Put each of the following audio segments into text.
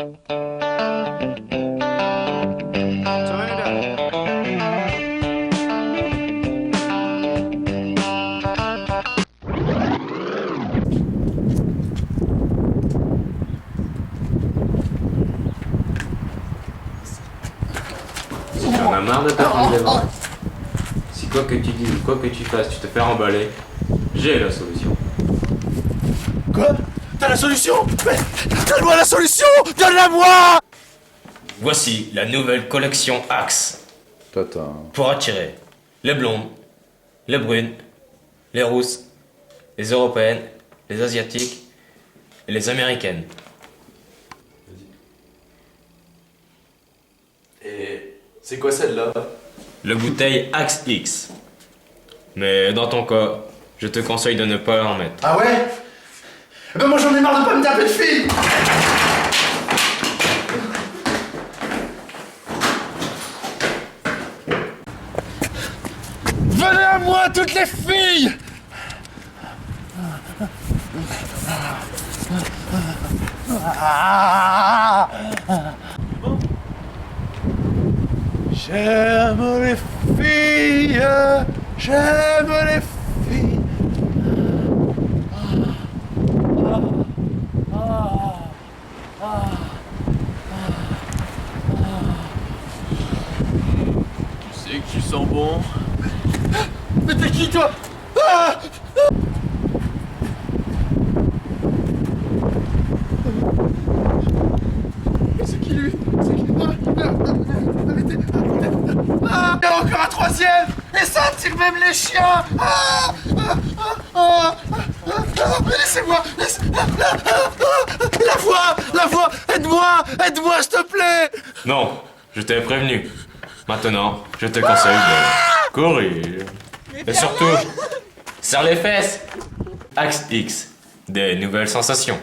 J'en ai marre de t'attendre devant. Si quoi que tu dises ou quoi que tu fasses, tu te fais remballer, j'ai la solution. Quoi? T'as la solution? Mais donne-moi la solution! Donne-la-moi! Voici la nouvelle collection Axe. Tata. Pour attirer les blondes, les brunes, les rousses, les européennes, les asiatiques et les américaines. Et c'est quoi celle-là? Le bouteille Axe X. Mais dans ton cas, je te conseille de ne pas en mettre. Ah ouais? Ben moi j'en ai marre de pas me taper de filles! Venez à moi toutes les filles! J'aime les filles, j'aime les filles. Tu sais que tu sens bon. Mais t'es qui toi? C'est qui lui? C'est qui? Arrêtez! Il y a encore un troisième! Et ça attire même les chiens! Laissez-moi! La voix! Aide-moi! Aide-moi, s'il te plaît! Non, je t'ai prévenu. Maintenant, je te conseille de courir. Et surtout, serre les fesses. Axe X, des nouvelles sensations.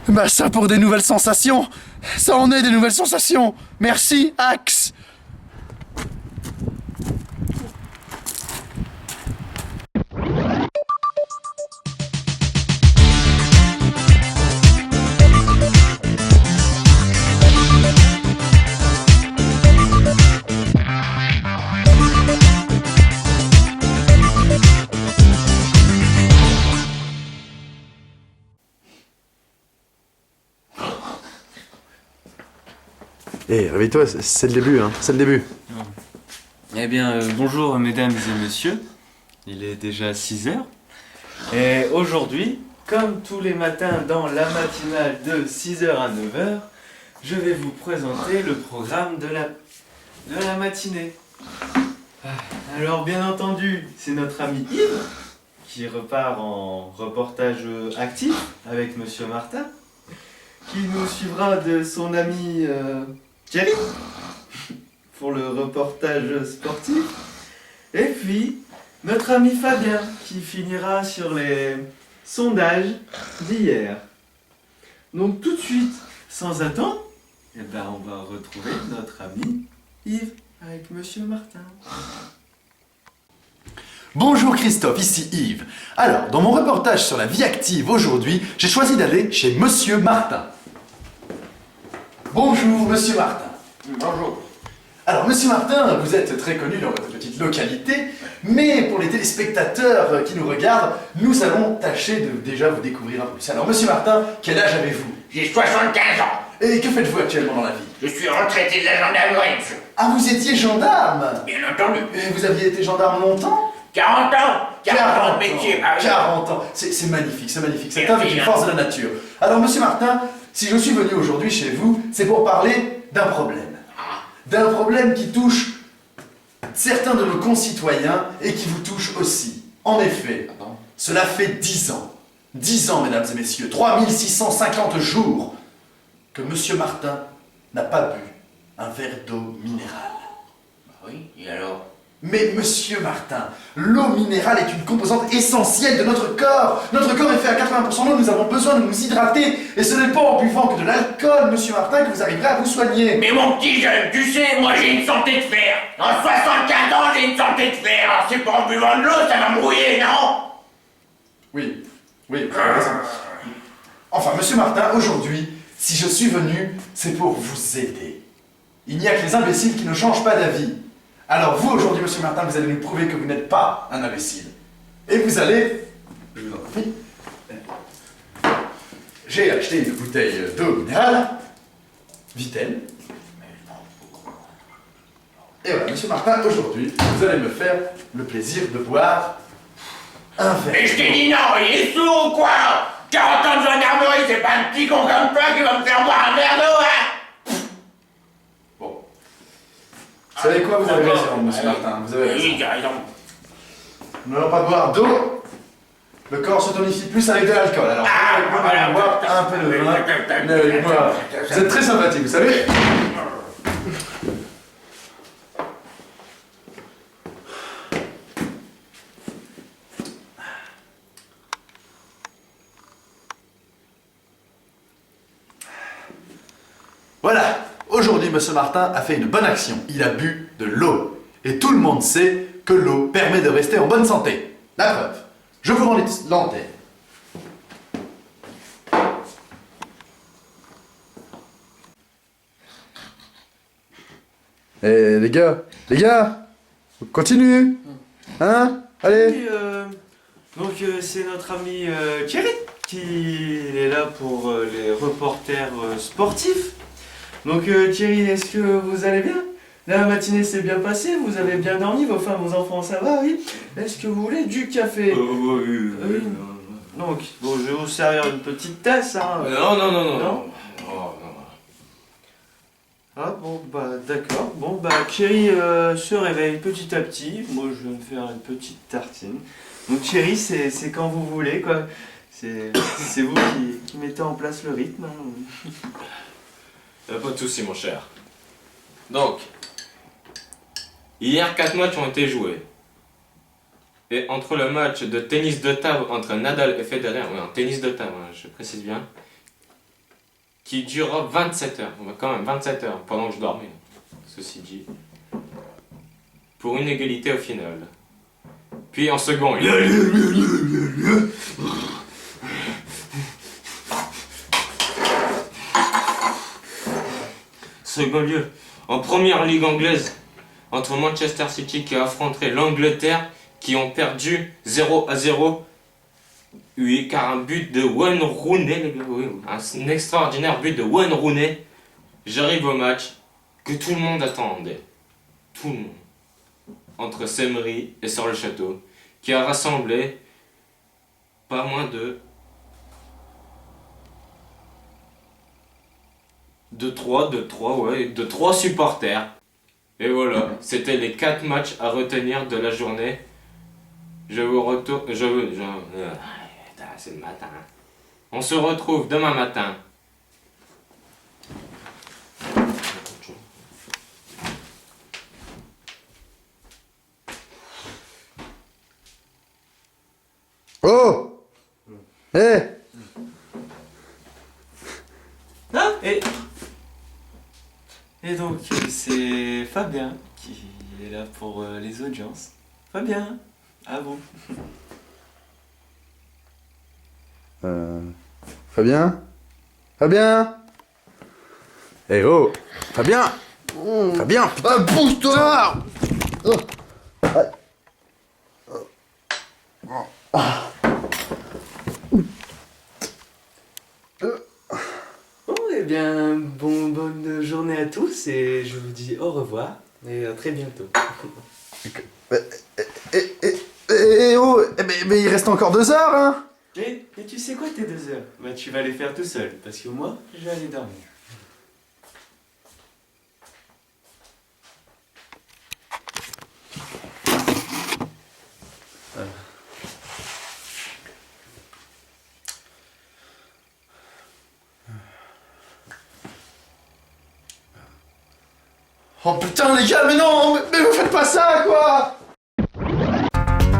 Bah ça pour des nouvelles sensations! Ça en est des nouvelles sensations! Merci, Axe! Eh, réveille-toi, c'est le début, hein, c'est le début. Eh bien, bonjour mesdames et messieurs. Il est déjà 6 heures. Et aujourd'hui, comme tous les matins dans la matinale de 6h à 9h, je vais vous présenter le programme de la matinée. Alors, bien entendu, c'est notre ami Yves qui repart en reportage actif avec Monsieur Martin, qui nous suivra de son ami Thierry pour le reportage sportif. Et puis, notre ami Fabien qui finira sur les sondages d'hier. Donc tout de suite, sans attendre, eh ben, on va retrouver notre ami Yves avec Monsieur Martin. Bonjour Christophe, ici Yves. Alors, dans mon reportage sur la vie active aujourd'hui, j'ai choisi d'aller chez Monsieur Martin. Bonjour Monsieur Martin. Bonjour. Alors Monsieur Martin, vous êtes très connu dans votre petite localité, mais pour les téléspectateurs qui nous regardent, nous allons tâcher de déjà vous découvrir un peu plus. Alors Monsieur Martin, quel âge avez-vous? J'ai 75 ans. Et que faites-vous actuellement dans la vie? Je suis retraité de la gendarmerie, monsieur. Ah, vous étiez gendarme? Bien entendu. Et vous aviez été gendarme longtemps? 40 ans. 40 ans de métier. Ah oui. 40 ans. C'est magnifique, c'est magnifique. C'est Merci, avec une hein. force de la nature. Alors, Monsieur Martin, si je suis venu aujourd'hui chez vous, c'est pour parler d'un problème. D'un problème qui touche certains de nos concitoyens et qui vous touche aussi. En effet, cela fait 10 ans. 10 ans, mesdames et messieurs. 3650 jours que Monsieur Martin n'a pas bu un verre d'eau minérale. Oui, et alors? Mais Monsieur Martin, l'eau minérale est une composante essentielle de notre corps. Notre corps est fait à 80% d'eau, nous avons besoin de nous hydrater. Et ce n'est pas en buvant que de l'alcool, Monsieur Martin, que vous arriverez à vous soigner. Mais mon petit jeune, tu sais, moi j'ai une santé de fer. En 75 ans, j'ai une santé de fer. Alors c'est pas en buvant de l'eau, ça va me mouiller, non? Oui, vous avez raison. Enfin, monsieur Martin, aujourd'hui, si je suis venu, c'est pour vous aider. Il n'y a que les imbéciles qui ne changent pas d'avis. Alors vous, aujourd'hui, monsieur Martin, vous allez nous prouver que vous n'êtes pas un imbécile. Et vous allez... Je vous en prie. J'ai acheté une bouteille d'eau minérale. Vitel. Et voilà, monsieur Martin, aujourd'hui, vous allez me faire le plaisir de boire un verre. Mais je t'ai dit non, il est sourd ou quoi? 40 ans de gendarmerie, c'est pas un petit con comme toi qui va me faire boire un verre d'eau, hein? Bon. Vous savez quoi, vous avez raison, monsieur Martin, vous avez raison. Oui, t'as raison. Nous n'allons pas boire d'eau. Le corps se tonifie plus avec de l'alcool. Alors, on va boire un peu de vin. Venez boire. Vous êtes très sympathique, vous savez. Voilà. Aujourd'hui, monsieur Martin a fait une bonne action. Il a bu de l'eau. Et tout le monde sait que l'eau permet de rester en bonne santé. La preuve. Je vous rends l'antenne. Eh les gars, continue. Hein? Allez. Oui, donc c'est notre ami Thierry qui est là pour les reporters sportifs. Donc Thierry, est-ce que vous allez bien? La matinée s'est bien passée, vous avez bien dormi, vos femmes, vos enfants, ça va, oui? Est-ce que vous voulez du café? Oui. Donc, bon, je vais vous servir une petite tasse, hein. Non. Ah bon, bah d'accord. Bon, bah Thierry se réveille petit à petit. Moi, je vais me faire une petite tartine. Donc Thierry, c'est quand vous voulez, quoi. C'est vous qui mettez en place le rythme, hein. Pas de soucis, mon cher. Donc, hier, 4 matchs ont été joués. Et entre le match de tennis de table entre Nadal et Federer, oui, en tennis de table, hein, je précise bien, qui durera 27 heures, quand même 27 heures, pendant que je dormais, ceci dit, pour une égalité au final. Puis en second, second lieu, en première ligue anglaise, entre Manchester City qui affronterait l'Angleterre, qui ont perdu 0-0. Oui, car un but de Wayne Rooney, les gars, oui, un extraordinaire but de Wayne Rooney. J'arrive au match que tout le monde attendait. Tout le monde. Entre Semery et Sur le Château, qui a rassemblé pas moins de 3 supporters. Et voilà, c'était les 4 matchs à retenir de la journée. Je vous retourne. C'est le matin. On se retrouve demain matin. Oh! Eh! Ah, et donc, c'est Fabien qui est là pour les audiences. Fabien, à vous. Fabien? Eh oh! Fabien! Fabien! Putain, pousse-toi! Bon, eh bien, bonne journée à tous et je vous dis au revoir et à très bientôt. Eh oh! Mais il reste encore 2 heures, hein? Et tu sais quoi tes 2 heures? Bah tu vas les faire tout seul, parce que moi, je vais aller dormir. Oh putain, les gars, mais non! Mais vous faites pas ça, quoi!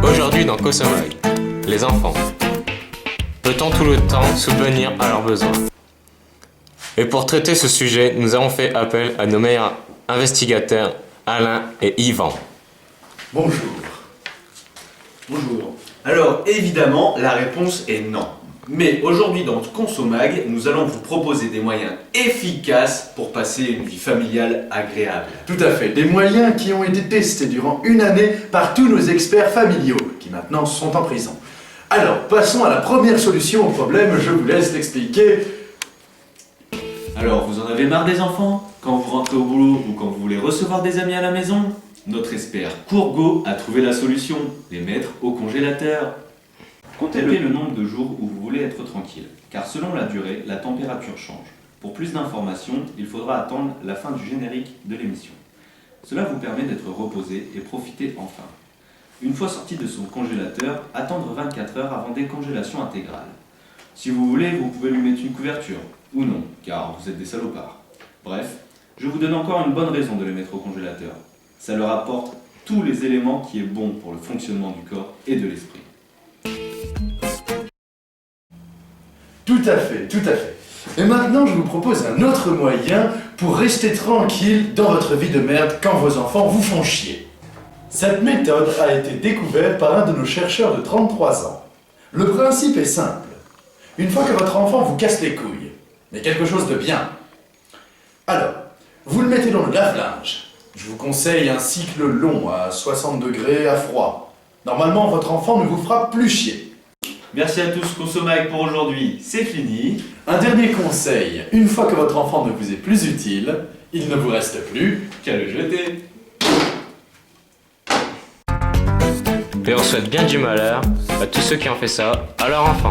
Aujourd'hui dans Kosomai, les enfants. Peut-on tout le temps subvenir à leurs besoins? Et pour traiter ce sujet, nous avons fait appel à nos meilleurs investigateurs, Alain et Yvan. Bonjour. Alors, évidemment, la réponse est non. Mais aujourd'hui dans Consomag, nous allons vous proposer des moyens efficaces pour passer une vie familiale agréable. Tout à fait, des moyens qui ont été testés durant une année par tous nos experts familiaux, qui maintenant sont en prison. Alors, passons à la première solution au problème, je vous laisse l'expliquer. Alors, vous en avez marre des enfants? Quand vous rentrez au boulot ou quand vous voulez recevoir des amis à la maison? Notre expert Courgo a trouvé la solution, les mettre au congélateur. Comptez le nombre de jours où vous voulez être tranquille, car selon la durée, la température change. Pour plus d'informations, il faudra attendre la fin du générique de l'émission. Cela vous permet d'être reposé et profiter enfin. Une fois sorti de son congélateur, attendre 24 heures avant décongélation intégrale. Si vous voulez, vous pouvez lui mettre une couverture, ou non, car vous êtes des salopards. Bref, je vous donne encore une bonne raison de les mettre au congélateur. Ça leur apporte tous les éléments qui est bon pour le fonctionnement du corps et de l'esprit. Tout à fait, tout à fait. Et maintenant, je vous propose un autre moyen pour rester tranquille dans votre vie de merde quand vos enfants vous font chier. Cette méthode a été découverte par un de nos chercheurs de 33 ans. Le principe est simple. Une fois que votre enfant vous casse les couilles, mais quelque chose de bien, alors, vous le mettez dans le lave-linge. Je vous conseille un cycle long à 60 degrés à froid. Normalement, votre enfant ne vous fera plus chier. Merci à tous, Consomag pour aujourd'hui, c'est fini. Un dernier conseil, une fois que votre enfant ne vous est plus utile, il ne vous reste plus qu'à le jeter. Et on souhaite bien du malheur à tous ceux qui ont fait ça à leur enfant.